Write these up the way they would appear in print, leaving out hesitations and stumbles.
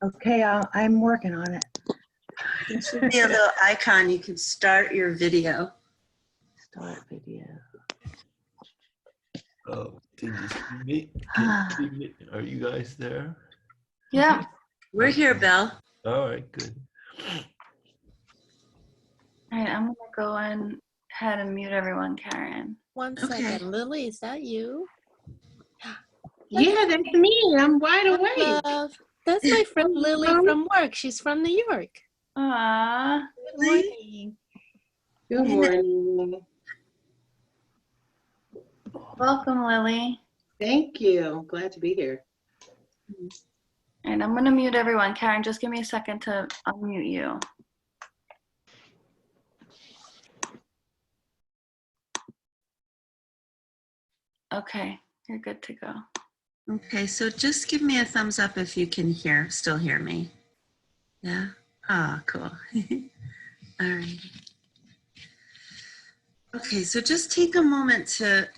Okay, I'm working on it. There should be a little icon. You can start your video. Start video. Oh, can you see me? Can you see me? Are you guys there? Yeah. We're here, Belle. All right, good. All right, I'm gonna go ahead and mute everyone, Karen. One second. Lily, is that you? Yeah, that's me. I'm wide awake. Love. That's my friend Lily from work. She's from New York. Aww. Good morning. Good morning. Welcome, Lily. Thank you. Glad to be here. And I'm gonna mute everyone. Karen, just give me a second to unmute you. Okay, you're good to go. Okay, so just give me a thumbs up if you can still hear me. Yeah? Ah, cool. All right. Okay, so just take a moment to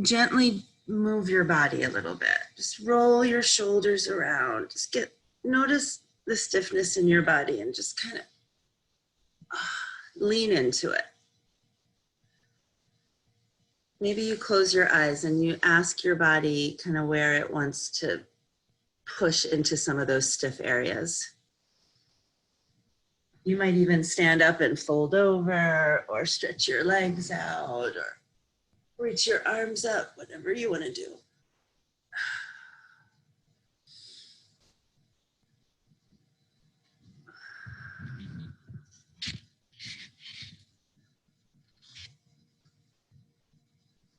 gently move your body a little bit. Just roll your shoulders around. Just notice the stiffness in your body and just kind of lean into it. Maybe you close your eyes and you ask your body kind of where it wants to push into some of those stiff areas. You might even stand up and fold over or stretch your legs out or reach your arms up, whatever you want to do.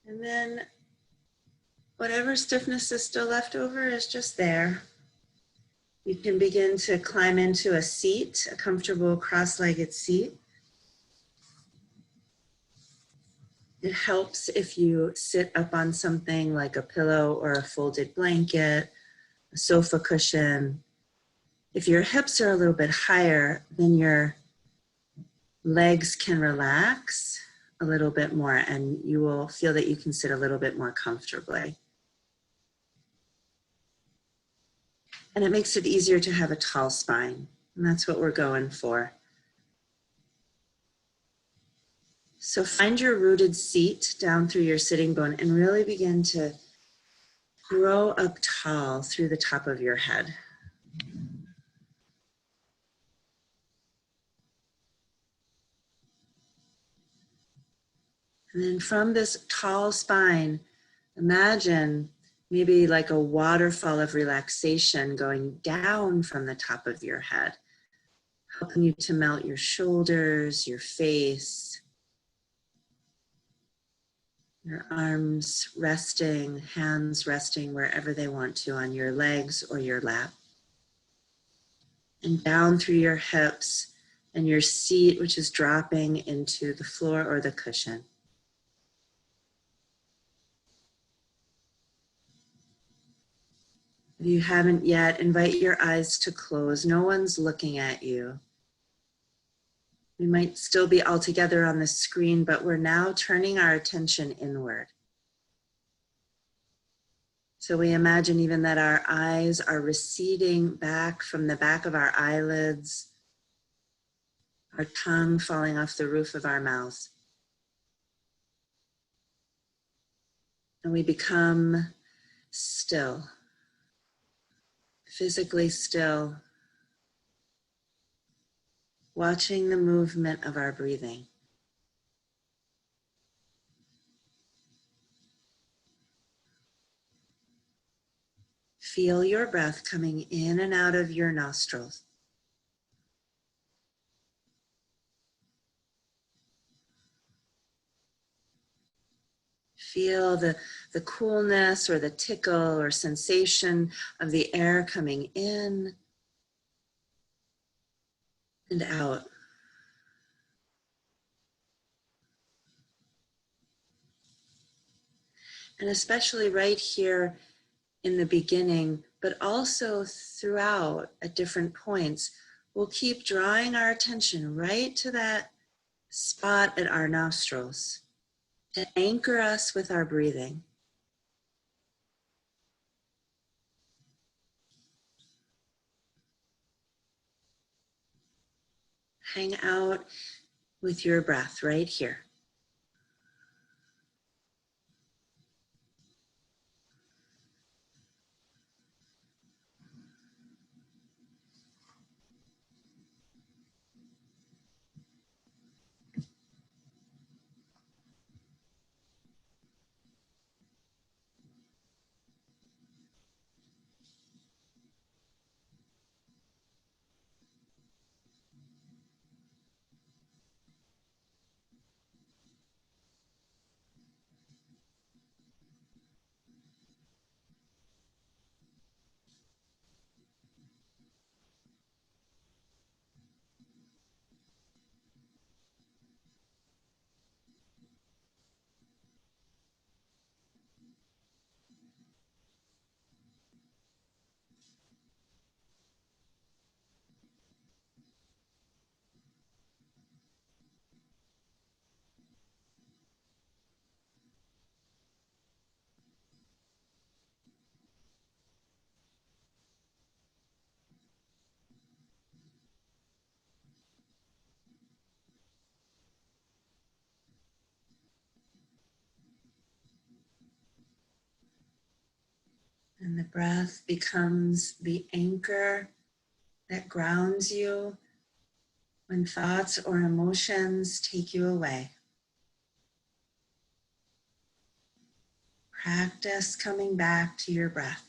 And then whatever stiffness is still left over is just there. You can begin to climb into a seat, a comfortable cross-legged seat. It helps if you sit up on something like a pillow or a folded blanket, a sofa cushion. If your hips are a little bit higher, then your legs can relax a little bit more and you will feel that you can sit a little bit more comfortably. And it makes it easier to have a tall spine, and that's what we're going for. So find your rooted seat down through your sitting bone and really begin to grow up tall through the top of your head. And then from this tall spine, imagine maybe like a waterfall of relaxation going down from the top of your head, helping you to melt your shoulders, your face, your arms resting, hands resting wherever they want to on your legs or your lap. And down through your hips and your seat, which is dropping into the floor or the cushion. If you haven't yet, invite your eyes to close. No one's looking at you. We might still be all together on the screen, but we're now turning our attention inward. So we imagine even that our eyes are receding back from the back of our eyelids, our tongue falling off the roof of our mouth. And we become still. Physically still, watching the movement of our breathing. Feel your breath coming in and out of your nostrils. Feel the coolness or the tickle or sensation of the air coming in and out. And especially right here in the beginning, but also throughout at different points, we'll keep drawing our attention right to that spot at our nostrils to anchor us with our breathing. hang out with your breath right here. And the breath becomes the anchor that grounds you when thoughts or emotions take you away. Practice coming back to your breath.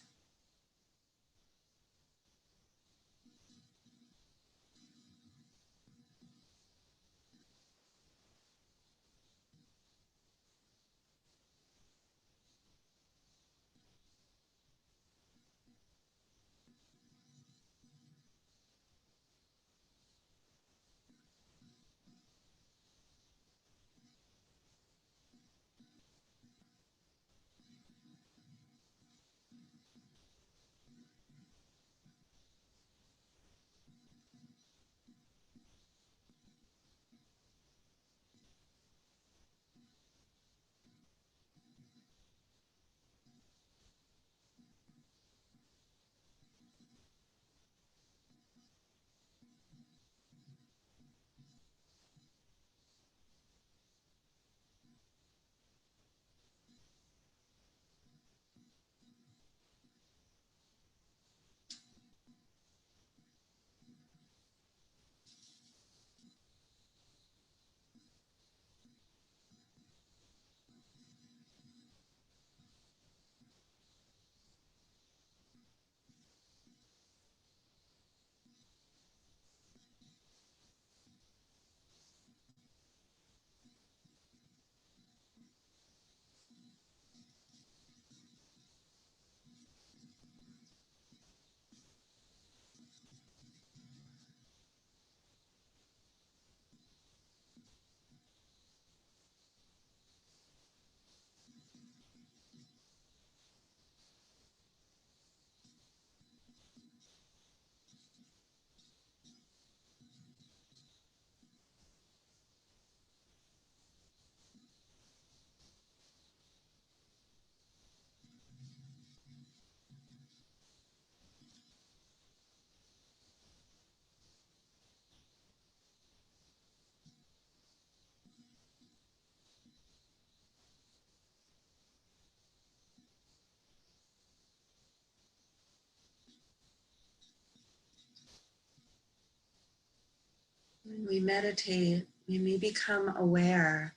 When we meditate, we may become aware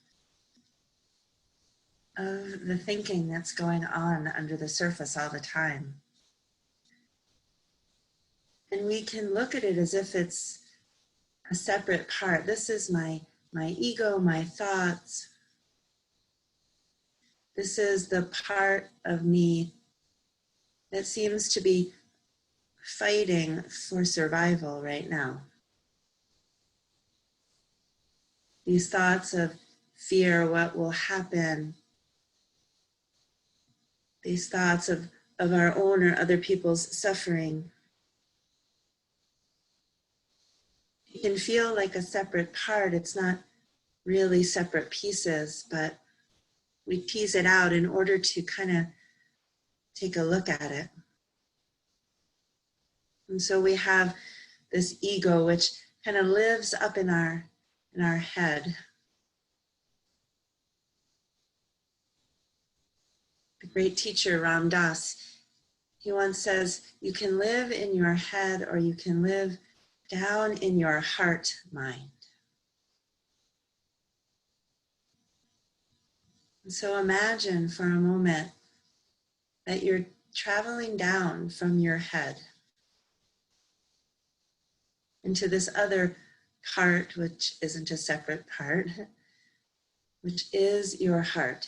of the thinking that's going on under the surface all the time. And we can look at it as if it's a separate part. This is my ego, my thoughts. This is the part of me that seems to be fighting for survival right now. These thoughts of fear, what will happen, these thoughts of our own or other people's suffering. It can feel like a separate part. It's not really separate pieces, but we tease it out in order to kind of take a look at it. And so we have this ego, which kind of lives up in our head. The great teacher Ram Dass, he once says, you can live in your head or you can live down in your heart mind. And so imagine for a moment that you're traveling down from your head into this other part, which isn't a separate part, which is your heart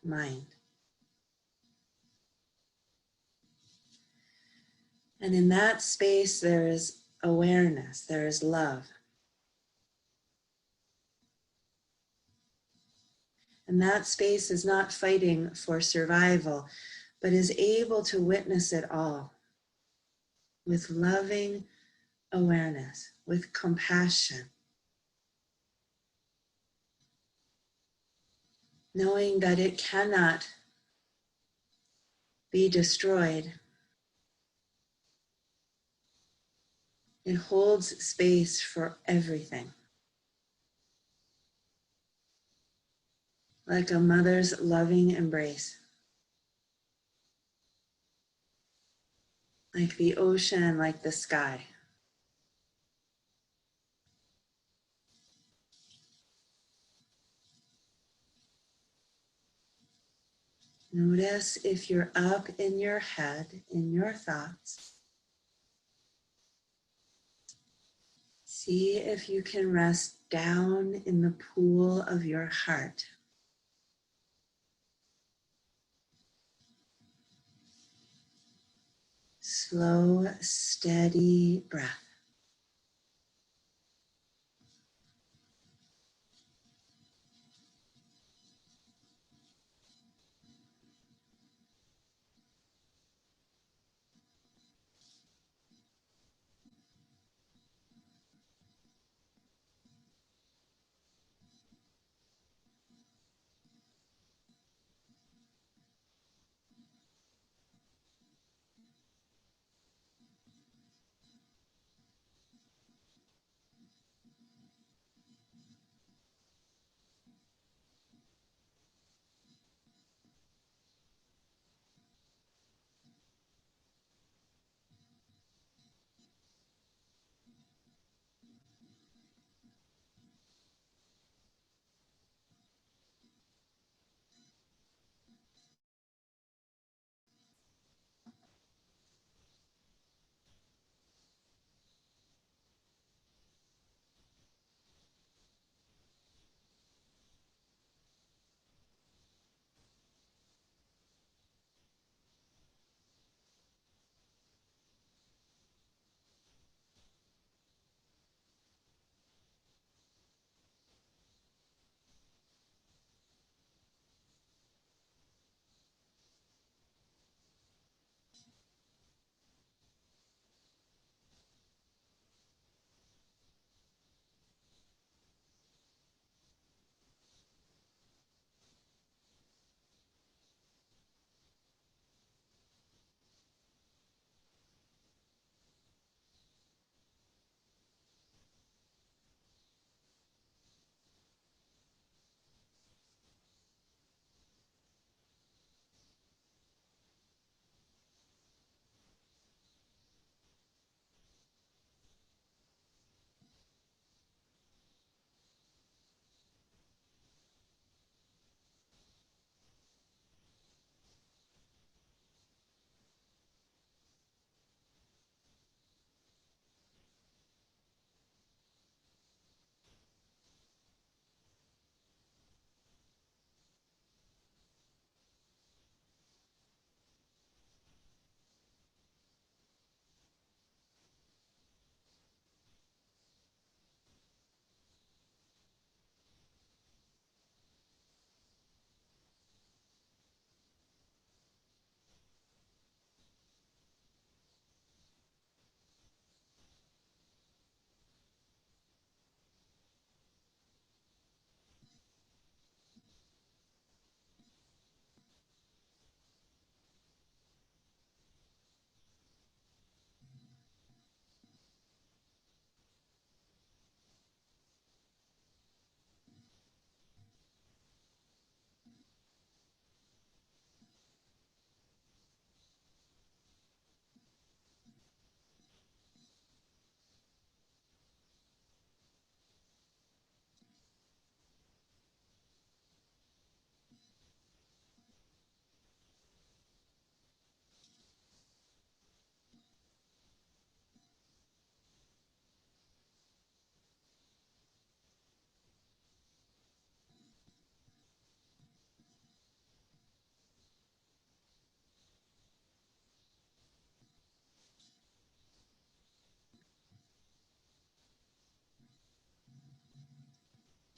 mind. And in that space, there is awareness, there is love. And that space is not fighting for survival, but is able to witness it all with loving awareness, with compassion, knowing that it cannot be destroyed. It holds space for everything. Like a mother's loving embrace. Like the ocean, like the sky. Notice if you're up in your head, in your thoughts. See if you can rest down in the pool of your heart. Slow, steady breath.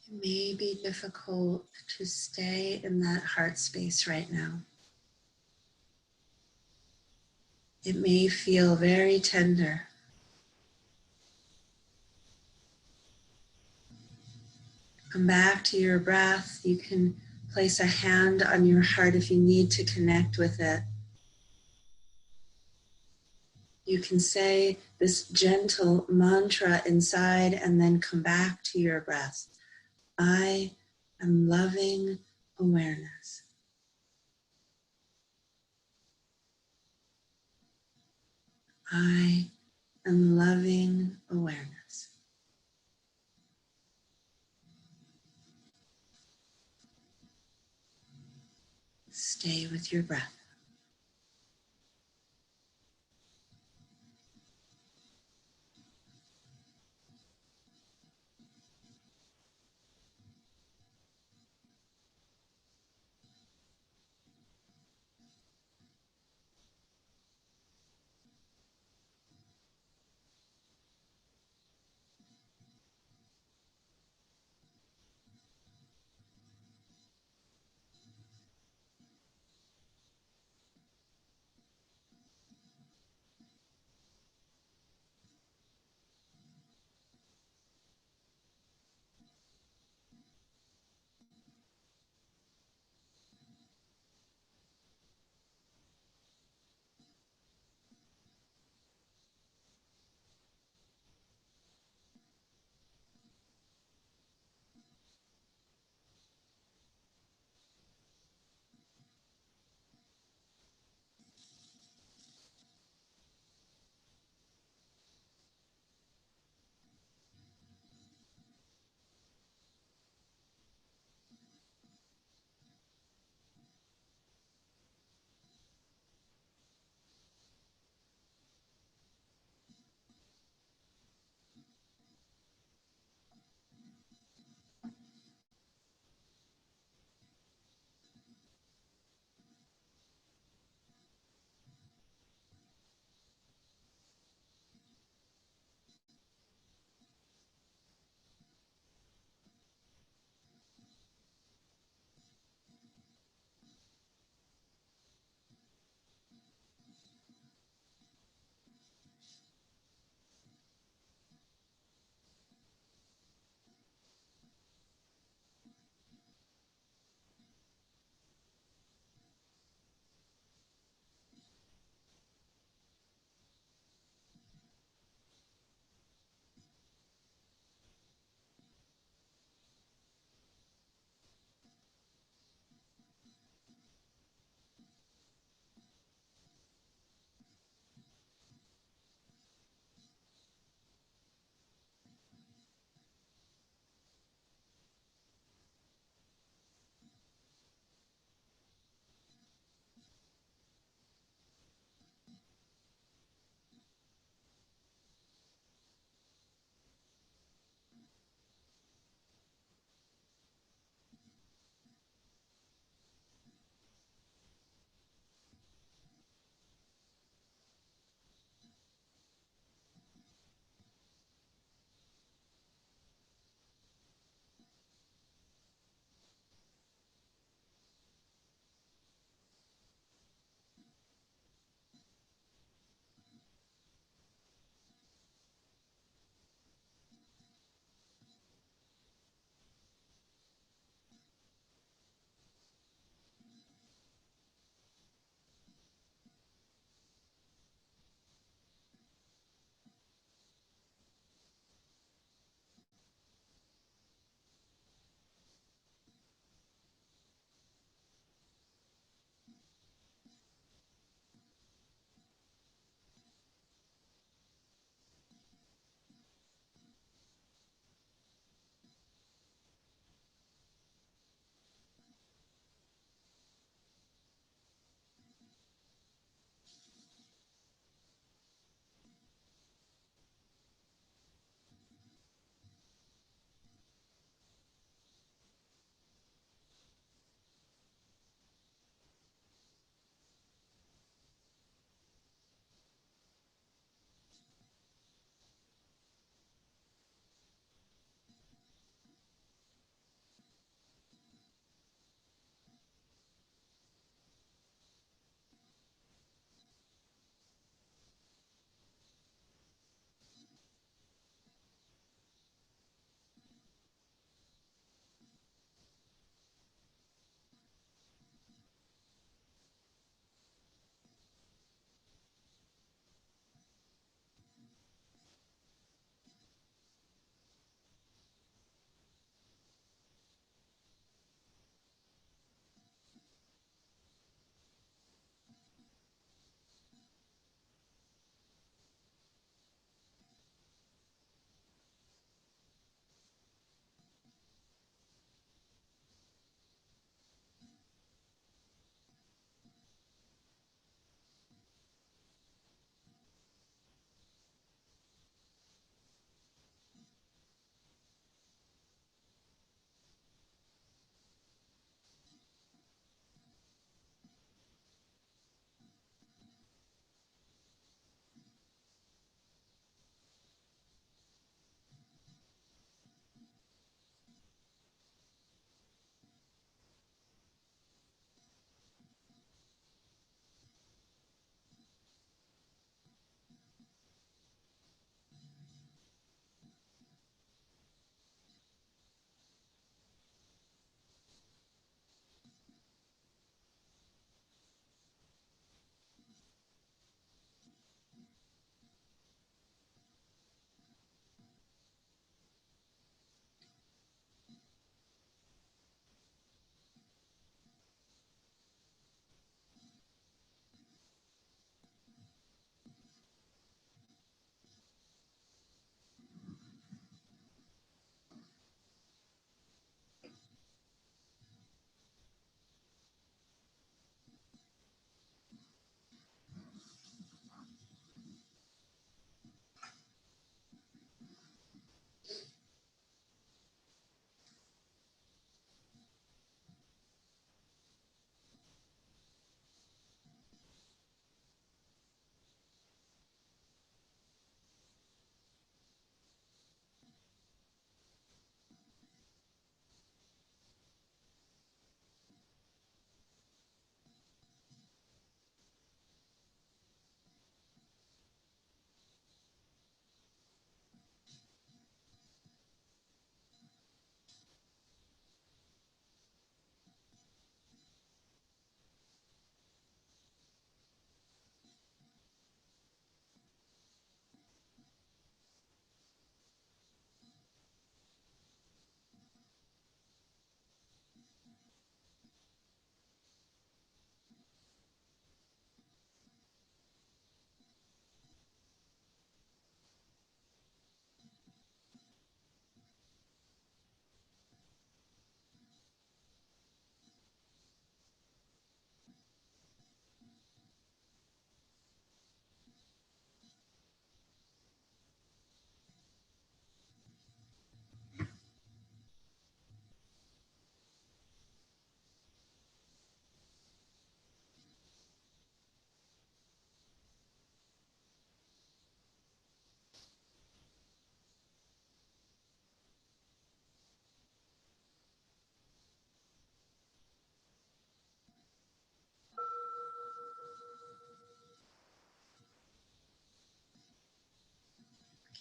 It may be difficult to stay in that heart space right now. It may feel very tender. Come back to your breath. You can place a hand on your heart if you need to connect with it. You can say this gentle mantra inside and then come back to your breath. I am loving awareness. I am loving awareness. Stay with your breath.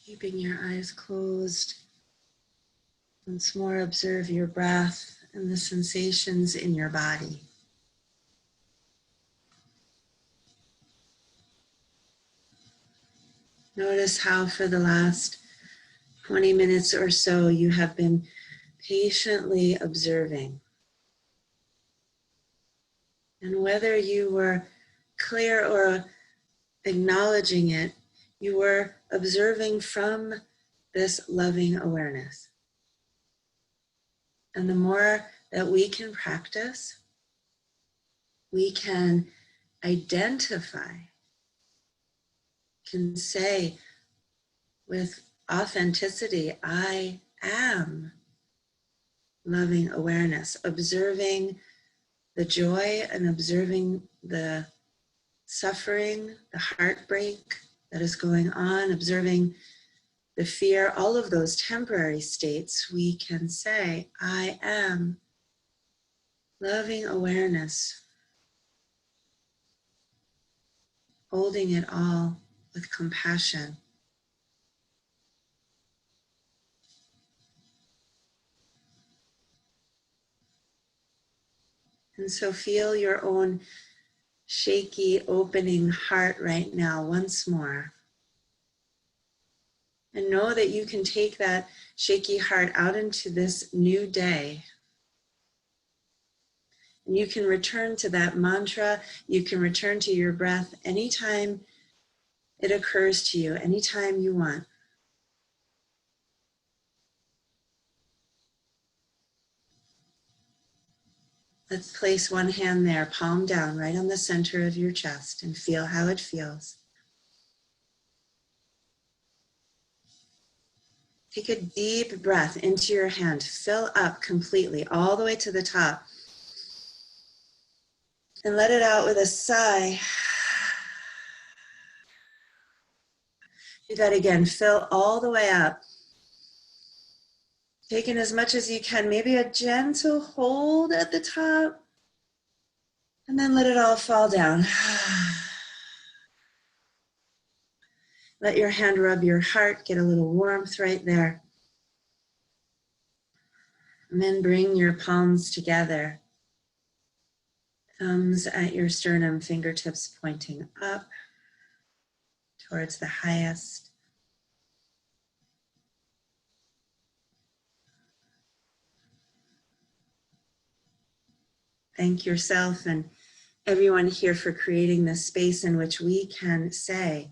Keeping your eyes closed. Once more, observe your breath and the sensations in your body. Notice how for the last 20 minutes or so you have been patiently observing. And whether you were clear or acknowledging it, you were observing from this loving awareness. And the more that we can practice, we can identify, can say with authenticity, I am loving awareness, observing the joy and observing the suffering, the heartbreak that is going on, observing the fear, all of those temporary states, we can say, I am loving awareness, holding it all with compassion. And so feel your own shaky opening heart right now once more. And know that you can take that shaky heart out into this new day. And you can return to that mantra, you can return to your breath anytime it occurs to you, anytime you want. Let's place one hand there, palm down, right on the center of your chest, and feel how it feels. Take a deep breath into your hand. Fill up completely, all the way to the top. And let it out with a sigh. Do that again. Fill all the way up. Take in as much as you can. Maybe a gentle hold at the top. And then let it all fall down. Let your hand rub your heart. Get a little warmth right there. And then bring your palms together. Thumbs at your sternum, fingertips pointing up towards the highest. Thank yourself and everyone here for creating this space in which we can say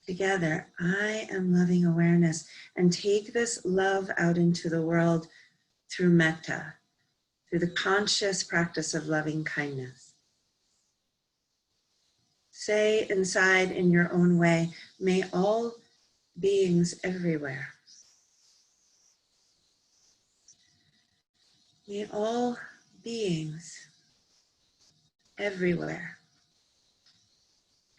together, I am loving awareness, and take this love out into the world through metta, through the conscious practice of loving kindness. Say inside in your own way, may all beings everywhere, may all beings everywhere.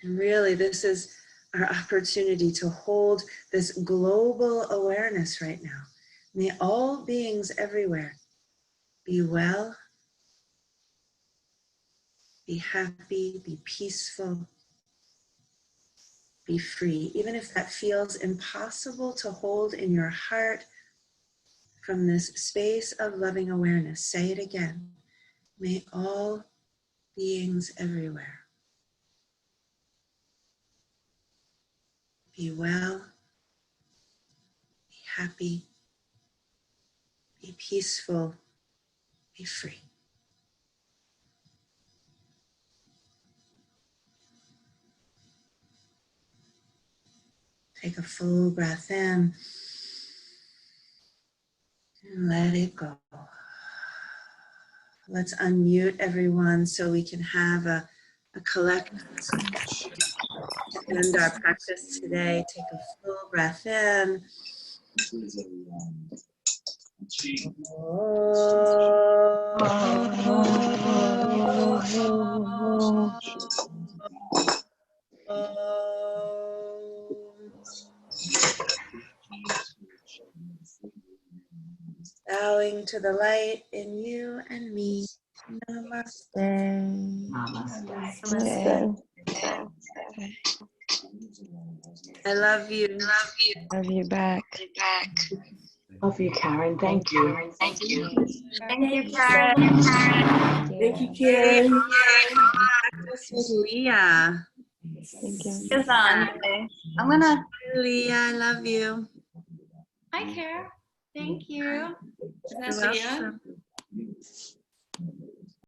And really, this is our opportunity to hold this global awareness right now. May all beings everywhere be well, be happy, be peaceful, be free. Even if that feels impossible to hold in your heart, from this space of loving awareness, say it again. May all beings everywhere be well, be happy, be peaceful, be free. Take a full breath in and let it go. Let's unmute everyone so we can have a collective end our practice today. Take a full breath in. Bowing to the light in you and me. Namaste. Namaste. Namaste. I love you. Love you back. Love you, Karen. Thank you. Thank you, Thank Karen. you. Karen. This was Leah. Thank you. It's on. Okay. I'm gonna. Leah, I love you. Hi, Kara. Thank you. Is that You're Leah? welcome.